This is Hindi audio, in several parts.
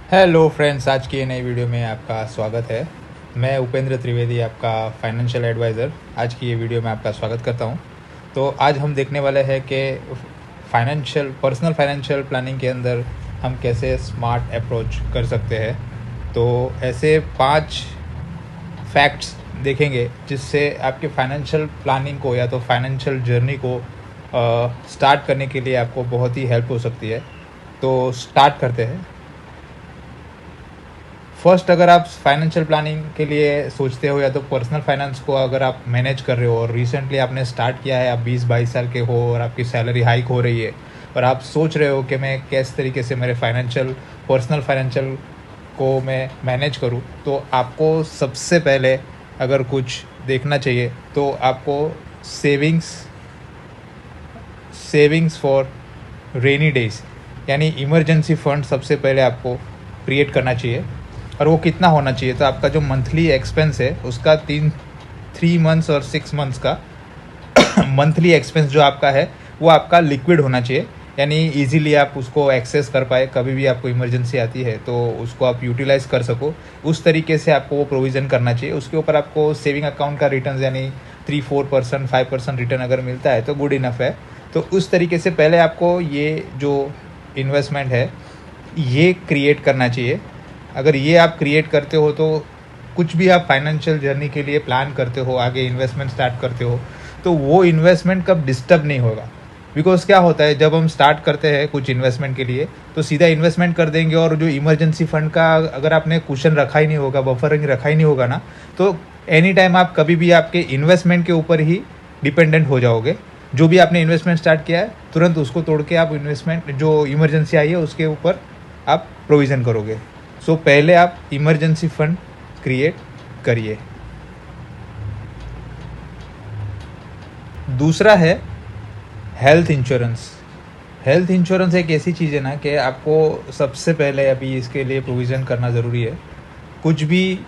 हेलो फ्रेंड्स, आज की नई वीडियो में आपका स्वागत है। मैं उपेंद्र त्रिवेदी, आपका फाइनेंशियल एडवाइज़र। आज की ये वीडियो में आपका स्वागत करता हूँ। तो आज हम देखने वाले हैं कि पर्सनल फाइनेंशियल प्लानिंग के अंदर हम कैसे स्मार्ट अप्रोच कर सकते हैं। तो ऐसे 5 फैक्ट्स देखेंगे जिससे आपके फाइनेंशियल प्लानिंग को या तो फाइनेंशियल जर्नी को स्टार्ट करने के लिए आपको बहुत ही हेल्प हो सकती है। तो स्टार्ट करते हैं। फर्स्ट, अगर आप फाइनेंशियल प्लानिंग के लिए सोचते हो या तो पर्सनल फाइनेंस को अगर आप मैनेज कर रहे हो और रिसेंटली आपने स्टार्ट किया है, आप 20-22 साल के हो और आपकी सैलरी हाइक हो रही है और आप सोच रहे हो कि मैं किस तरीके से मेरे पर्सनल फाइनेंशियल को मैं मैनेज करूं, तो आपको सबसे पहले अगर कुछ देखना चाहिए तो आपको सेविंग्स फॉर रेनी डेज यानी इमरजेंसी फंड सबसे पहले आपको क्रिएट करना चाहिए। और वो कितना होना चाहिए, तो आपका जो मंथली एक्सपेंस है उसका 3 मंथ्स और 6 मंथ्स का मंथली एक्सपेंस जो आपका है वो आपका लिक्विड होना चाहिए, यानी इजीली आप उसको एक्सेस कर पाए। कभी भी आपको इमरजेंसी आती है तो उसको आप यूटिलाइज कर सको, उस तरीके से आपको वो प्रोविज़न करना चाहिए। उसके ऊपर आपको सेविंग अकाउंट का रिटर्न यानी 3-4%, 5% रिटर्न अगर मिलता है तो गुड इनफ है। तो उस तरीके से पहले आपको ये जो इन्वेस्टमेंट है ये क्रिएट करना चाहिए। अगर ये आप क्रिएट करते हो तो कुछ भी आप फाइनेंशियल जर्नी के लिए प्लान करते हो, आगे इन्वेस्टमेंट स्टार्ट करते हो, तो वो इन्वेस्टमेंट कब डिस्टर्ब नहीं होगा। बिकॉज क्या होता है, जब हम स्टार्ट करते हैं कुछ इन्वेस्टमेंट के लिए तो सीधा इन्वेस्टमेंट कर देंगे और जो इमरजेंसी फंड का अगर आपने कुशन रखा ही नहीं होगा, बफरिंग रखा ही नहीं होगा ना, तो एनी टाइम आप कभी भी आपके इन्वेस्टमेंट के ऊपर ही डिपेंडेंट हो जाओगे। जो भी आपने इन्वेस्टमेंट स्टार्ट किया है तुरंत उसको तोड़ के आप इन्वेस्टमेंट जो इमरजेंसी आई है उसके ऊपर आप प्रोविज़न करोगे। सो पहले आप इमरजेंसी फंड क्रिएट करिए। दूसरा है हेल्थ इंश्योरेंस। हेल्थ इंश्योरेंस एक ऐसी चीज़ है ना कि आपको सबसे पहले अभी इसके लिए प्रोविज़न करना ज़रूरी है। कुछ भी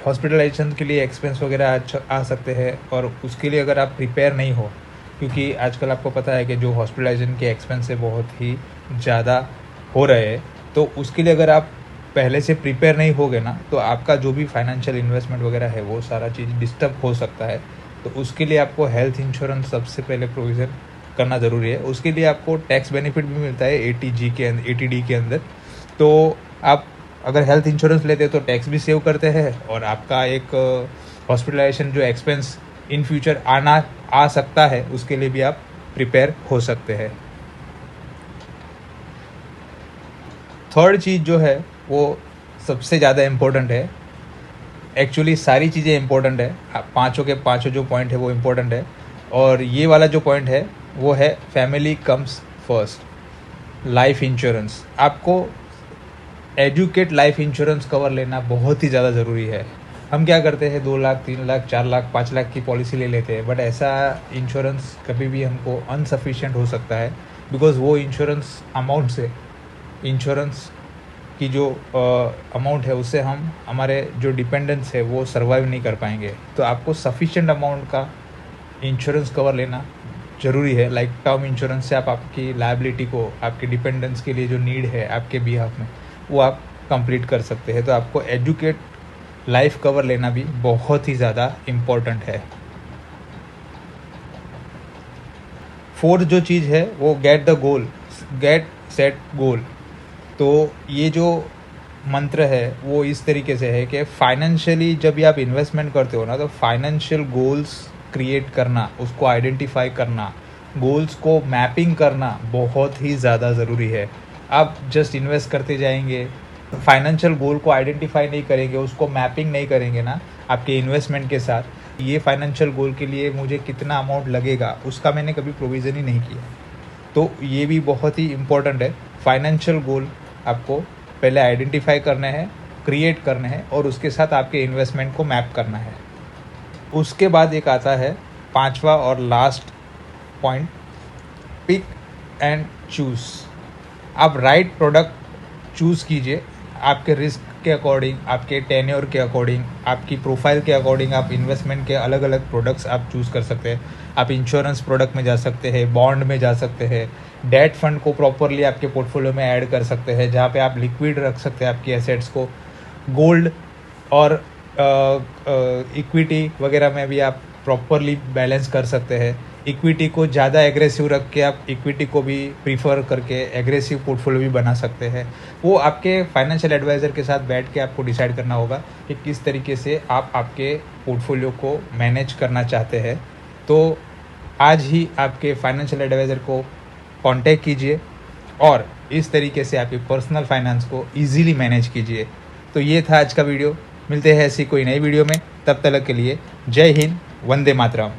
हॉस्पिटलाइजेशन के लिए एक्सपेंस वगैरह आ सकते हैं और उसके लिए अगर आप प्रिपेयर नहीं हो, क्योंकि आजकल आपको पता है कि जो हॉस्पिटलाइजेशन के एक्सपेंस है बहुत ही ज़्यादा हो रहे हैं, तो उसके लिए अगर आप पहले से प्रिपेयर नहीं होगे ना तो आपका जो भी फाइनेंशियल इन्वेस्टमेंट वगैरह है वो सारा चीज़ डिस्टर्ब हो सकता है। तो उसके लिए आपको हेल्थ इंश्योरेंस सबसे पहले प्रोविज़न करना ज़रूरी है। उसके लिए आपको टैक्स बेनिफिट भी मिलता है एटीडी के अंदर। तो आप अगर हेल्थ इंश्योरेंस लेते हैं तो टैक्स भी सेव करते हैं और आपका एक हॉस्पिटलाइजेशन जो एक्सपेंस इन फ्यूचर आ सकता है उसके लिए भी आप प्रिपेयर हो सकते हैं। थर्ड चीज़ जो है वो सबसे ज़्यादा इम्पोर्टेंट है। एक्चुअली सारी चीज़ें इम्पोर्टेंट है, पाँचों के पाँचों जो पॉइंट है वो इम्पोर्टेंट है, और ये वाला जो पॉइंट है वो है family comes first. Life insurance, आपको एजुकेट लाइफ इंश्योरेंस कवर लेना बहुत ही ज़्यादा ज़रूरी है। हम क्या करते हैं, 2 लाख, 3 लाख, 4 लाख, 5 लाख की पॉलिसी ले लेते हैं, बट ऐसा इंश्योरेंस कभी भी हमको अनसफिशिएंट हो सकता है। बिकॉज़ वो इंश्योरेंस अमाउंट से, इंश्योरेंस की जो अमाउंट है उससे हम हमारे जो डिपेंडेंट्स है वो सर्वाइव नहीं कर पाएंगे। तो आपको सफिशिएंट अमाउंट का इंश्योरेंस कवर लेना ज़रूरी है। लाइक टर्म इंश्योरेंस से आप आपकी लायबिलिटी को, आपके डिपेंडेंट्स के लिए जो नीड है आपके बिहाफ में, वो आप कंप्लीट कर सकते हैं। तो आपको एजुकेट लाइफ कवर लेना भी बहुत ही ज़्यादा इम्पोर्टेंट है। फोर्थ जो चीज़ है वो गेट सेट गोल। तो ये जो मंत्र है वो इस तरीके से है कि फाइनेंशियली जब भी आप इन्वेस्टमेंट करते हो ना, तो फाइनेंशियल गोल्स क्रिएट करना, उसको आइडेंटिफाई करना, गोल्स को मैपिंग करना बहुत ही ज़्यादा ज़रूरी है। आप जस्ट इन्वेस्ट करते जाएंगे, फाइनेंशियल गोल को आइडेंटिफाई नहीं करेंगे, उसको मैपिंग नहीं करेंगे ना आपके इन्वेस्टमेंट के साथ, ये फाइनेंशियल गोल के लिए मुझे कितना अमाउंट लगेगा उसका मैंने कभी प्रोविज़न ही नहीं किया। तो ये भी बहुत ही इम्पोर्टेंट है। फाइनेंशियल गोल आपको पहले आइडेंटिफाई करना है, क्रिएट करना है और उसके साथ आपके इन्वेस्टमेंट को मैप करना है। उसके बाद एक आता है 5वां और last point, pick and choose. आप राइट प्रोडक्ट चूज़ कीजिए आपके रिस्क के अकॉर्डिंग, आपके टेन्योर के अकॉर्डिंग, आपकी प्रोफाइल के अकॉर्डिंग आप इन्वेस्टमेंट के अलग अलग प्रोडक्ट्स आप चूज़ कर सकते हैं। आप इंश्योरेंस प्रोडक्ट में जा सकते हैं, बॉन्ड में जा सकते हैं, डेट फंड को प्रॉपरली आपके पोर्टफोलियो में ऐड कर सकते हैं जहाँ पे आप लिक्विड रख सकते हैं आपकी एसेट्स को। गोल्ड और इक्विटी वगैरह में भी आप प्रॉपरली बैलेंस कर सकते हैं। इक्विटी को ज़्यादा एग्रेसिव रख के आप इक्विटी को भी प्रीफर करके एग्रेसिव पोर्टफोलियो भी बना सकते हैं। वो आपके फाइनेंशियल एडवाइज़र के साथ बैठ के आपको डिसाइड करना होगा कि किस तरीके से आप आपके पोर्टफोलियो को मैनेज करना चाहते हैं। तो आज ही आपके फाइनेंशियल एडवाइज़र को कांटेक्ट कीजिए और इस तरीके से आपकी पर्सनल फाइनेंस को ईजिली मैनेज कीजिए। तो ये था आज का वीडियो। मिलते हैं ऐसी कोई नई वीडियो में, तब तक के लिए जय हिंद, वंदे मातरम।